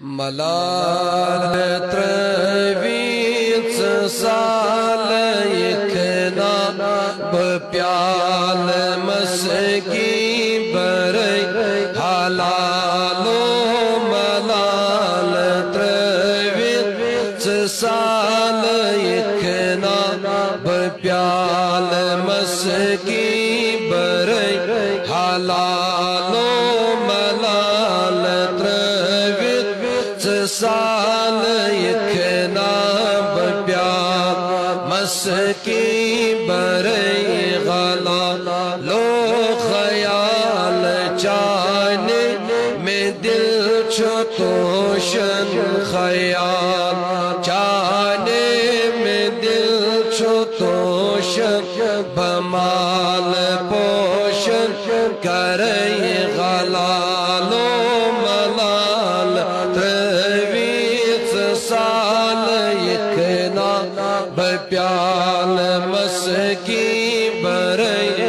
ملال ترویت سال یکنا بپیال مسکی برئی حلالو ملال ترویت سال یکنا بپیال مسکی برئی حلالو ملال سال یکنا بپیال مسکی برئی غلا لو خیال چانے میں دل چھتوشن خیال چانے میں دل چھتوشن بمال پوشن کرئی غلا لو ملال سال یکنا بپیال مسکی برئی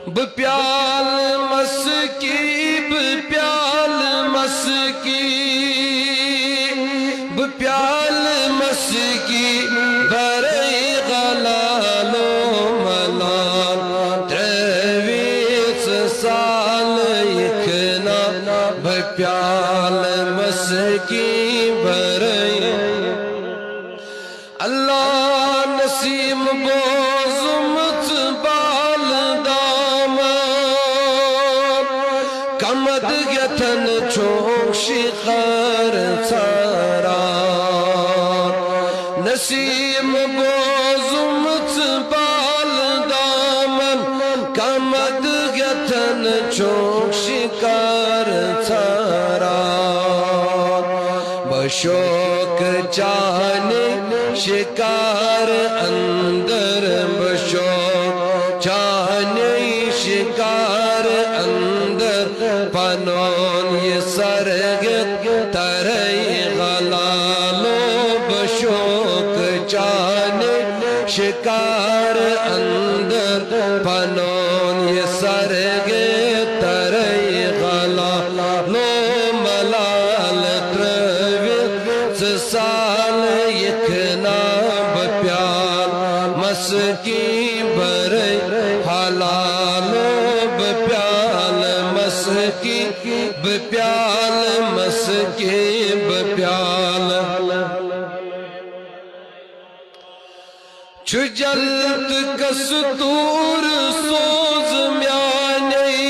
بپیال مسکی بپیال مسکی بپیال مسکی برئی غلالو ملال ترویت سال یکنا بپیال مسکی برئی اللہ نسیم بوزمت بال دام کمد گتن چوشی خر سارا نسیم بوزمت بال دام کمد گتن چوشی خر سارا بشوق چانے شکار اندر بشوق چانے شکار اندر پنون یہ سرگت ترئی غلالو بشوق چانے شکار اندر پنون یہ سرگت ترئی غلالو ملال سال یکنا بپیال مسکی برئی حلالو بپیال مسکی بپیال مسکی بپیال چو جلد کستور سوز میانی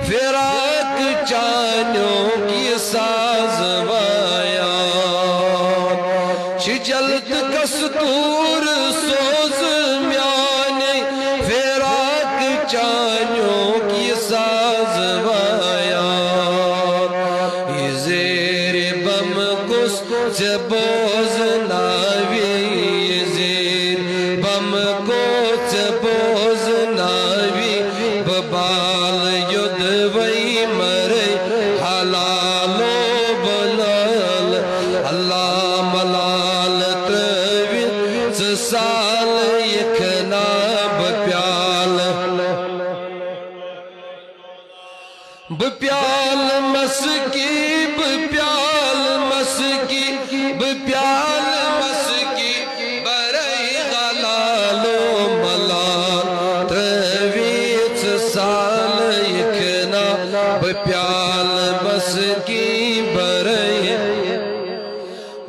فراق چانوں کی ساز وایا چھ جلد کستور سوز میانی فراق چانوں کی ساز وایا یہ زیر بم کس سے بوز ناوی یہ زیر بم کو سے بوز ناوی ببال ید وی مرئی حلالو بلال اللہ ملال ترویت سال یکنا بپیال بپیال مسکی بپیال مسکی بپیال مسکی برئی غلالو ملال ترویت سال یکنا بپیال مسکی برئی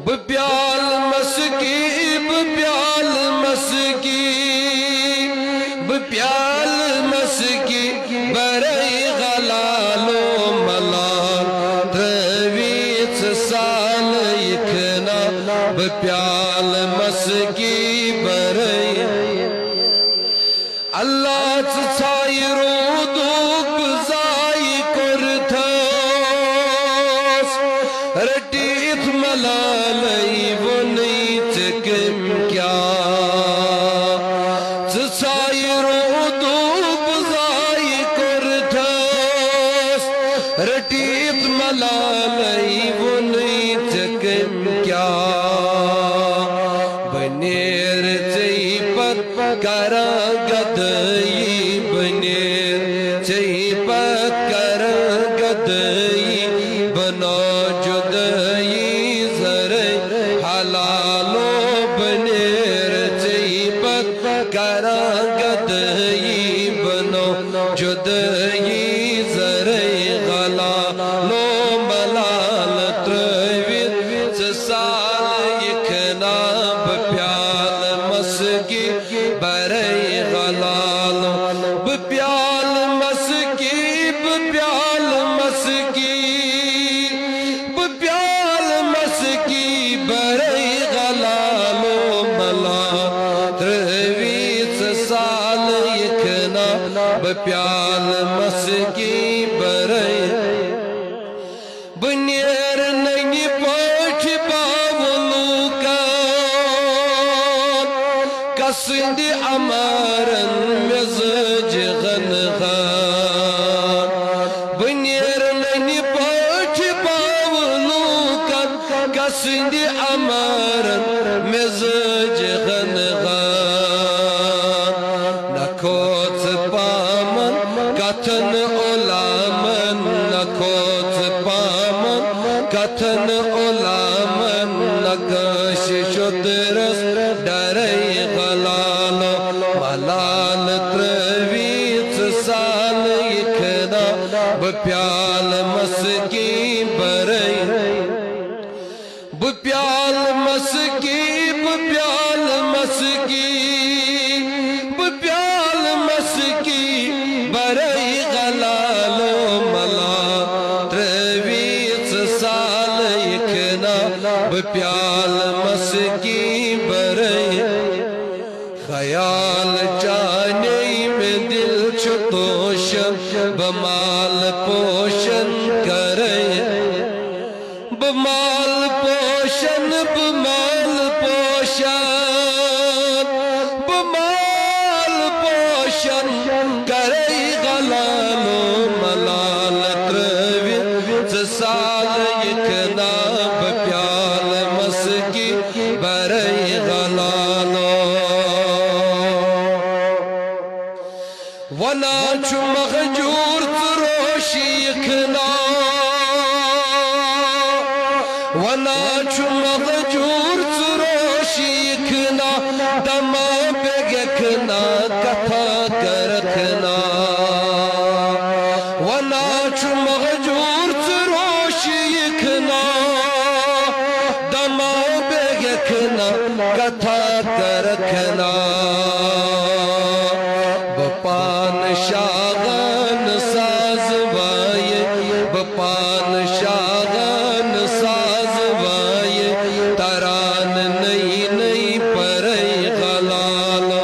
بپیال مسکی بپیال مسکی بپیال مسکی برئی غلالو ملال ترویت سال یکنا بپیال مسکی برئی اللہ چائی رو دوک زائی کرتھوس رٹیت ملالی ونی چکم کیا چائی رو دوک زائی کرتھوس رٹیت ملالی ونی چکم کیا بنیر چی پت کرا گدئی بنیر چی پت کرا گدئی گدئی بنا جدئی زرے حلالو بنیر چیپت کرا گدئی بنا جدئی زرے غلالو ملال ترویت سال یکنا بپیال مسکی برے غلالو بپیال مسکی بپیال مسکی بپیال مسکی برے غلالو ملا ترویت سال یکنا بپیال مسکی برے بنیر نگی پوچھ باولو کان کسند امارن مزج غنغان بنیر نگی پوچھ باولو کان کسند امارن مزج غنغان نکوت پامن کتن علامن نکوت پامن کتن علامن نکش شدرس ڈرے غلالو ملال ترویت سال یکنا بپیال مسکی برے بپیال مسکی بپیال مسکی بپیال مسکی برے غلالو ملا ترویت سال یکنا بپیال مسکی برے خیال چانے میں دل چھتوشن بمال پوشن کرے بمال پوشن بمال پوشن بمال پوشن کرے غلالو ملال ترویت سال یکنا بپیال مسکی برے غلالو ونا چو مخجور تروشی یکنا ونا چو مخجور تروشی یکنا دما بگکنا کتھا کرکنا ونا چو مخجور تروشی یکنا دما بگکنا کتھا کرکنا بپان شاغن ساز وائے بپان شاغن ساز وائے تران نئی نئی پرے غلالو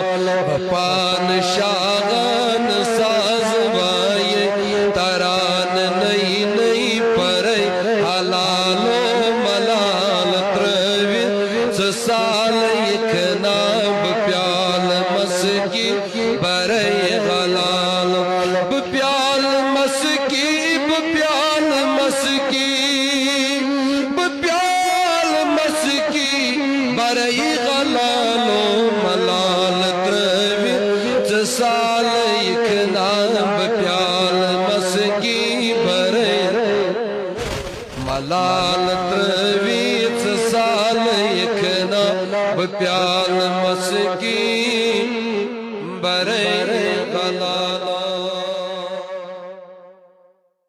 بپان شاغن ساز وائے تران نئی نئی پرے حلالو ملال ترویت سال یکنا بپیال مسکی برے غلالو بپیال مسکی بپیال مسکی بپیال مسکی برے غلالو ملال ترویت سال یکنا بپیال مسکی برے ملال ترویت سال یکنا بپیال مسکی